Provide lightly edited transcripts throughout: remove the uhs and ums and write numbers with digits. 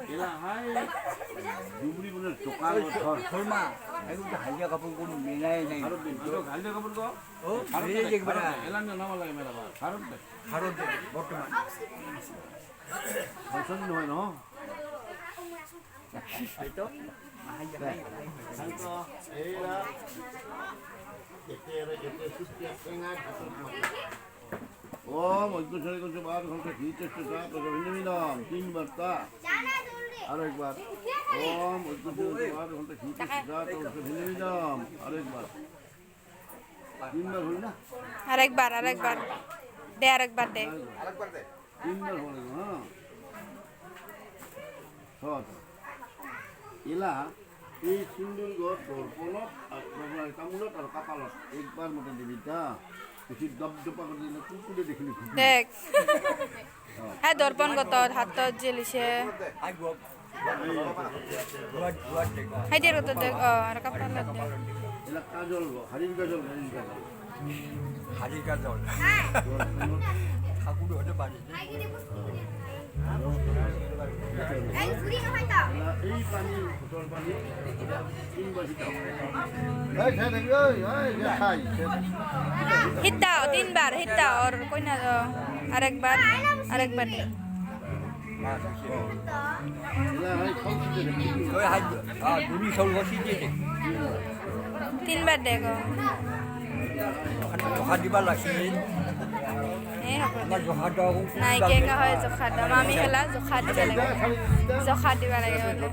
일라하이 누구리 보는 조카로 설마 아이고 할려 가본 건 미나야 네. 바로 이거 갈려가 본 거? 바로 왜 얘기 봐라. 엘란년 나와라게 말아 봐. 바로 가론데 먹더만. 벌써 너너. 알죠? 산거 에라. este sucia tenga 오, 뭐 이거 저리고 좀 아주 한테 뒤쪽에서 또 왜냐면은 띵 봤다. 아래 봐. 오, 뭐 이거 좀 아주 한테 뒤쪽에서 또 왜냐면은 아래 봐. 띵 বার হল না আরেকবার দে আরেকবার দে 띵 বার হল না হ্যাঁ ইলা এই সিন্দুর গছ দর্পণত আপনার কামুলত আর কপালত একবার মতো দিবিটা বেশি দবদপা করে দিলে কুকুরে দেখিলি দেখ হ্যাঁ দর্পণ গত হাত জেলিছে 아이고. হাই দিয়ে গত দেখ আর কাপড় লাগ দে এলা কাজল হারির কাজল হারির কাজল 하리가절. 가구를 어디 많이. এই পানি বোতল পানি তিন বাসিটা এই খেয়ে এই খাই হিট দাও তিনবার হিট দাও আর কই না আরেকবার দে এলা ভাই খাওছি রে 거의 한 눈이 서울 것이지. তিনবার দে গো 하지 말라 시인. এ হবে 나 하다고. নাই কেঙ্গা হয় জখা দাম আমি খেলা জখা দিবা লাগে জখা দিবা লাগে বলে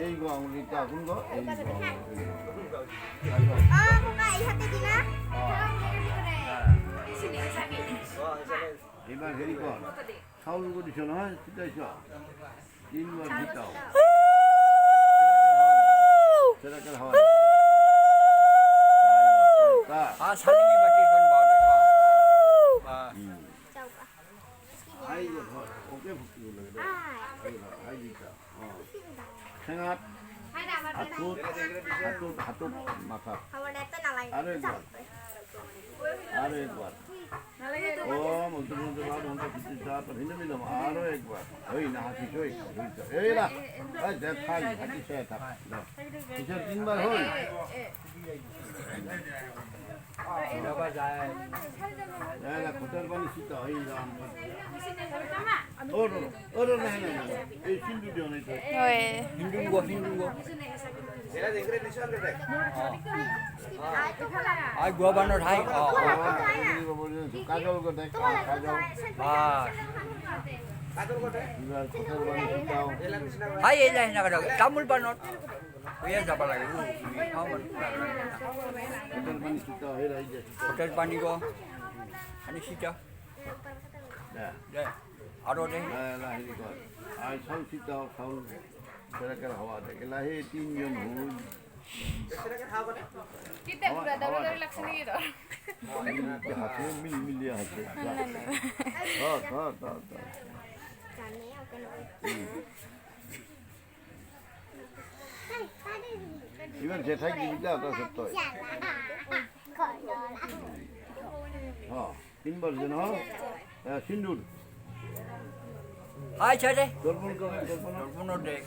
এইগো আঙুলিটা কোনগো এবার হেরি কর চাউল করিস নহয় শিকাইছ তিনবার ভিটাও সেটাকে হয় 아 살림이 밖에 건 봐도. 아. 아이고 어깨 붓기 올라 그래 아이고 생각 하트 마카 আরো একবার ও মন্ত্রী বাদ হন্তে কিছু সাত ভিন্ন ভিন্ন আরো একবার ওই না হাসি সই এই না এই দেখ খাই হাসি সই থাক কিছু তিনবার হই 내가 잘. না খোটার পানি শীত হই রাম ওর না না এই সিন্ধু দিও নাই তো ওই 힘든 거. 아이 구아바노 하이. কাজল গো দেখ কাজল 아. 이বার খোটার পানি শীতাও 하이 에나 나가. 땀물 바노. 왜 잡아라고. খোটার পানি শীতাও হই রাই যে 호텔 바니고. 아니 진짜. না 네. 아로네. লা হেরি কর আই সাউল শীতাও সাউল সেরাকের হাওয়া দেখে লাহে তিনজন হুই Kita pura dapat লাগছে নাকি তো হাতে মিলিয়ে হাতে 이건 제 타기입니다. 어떠세요? 띵벌전 신dur. 하이 잘해. 돌볼 거. 돌보노 데.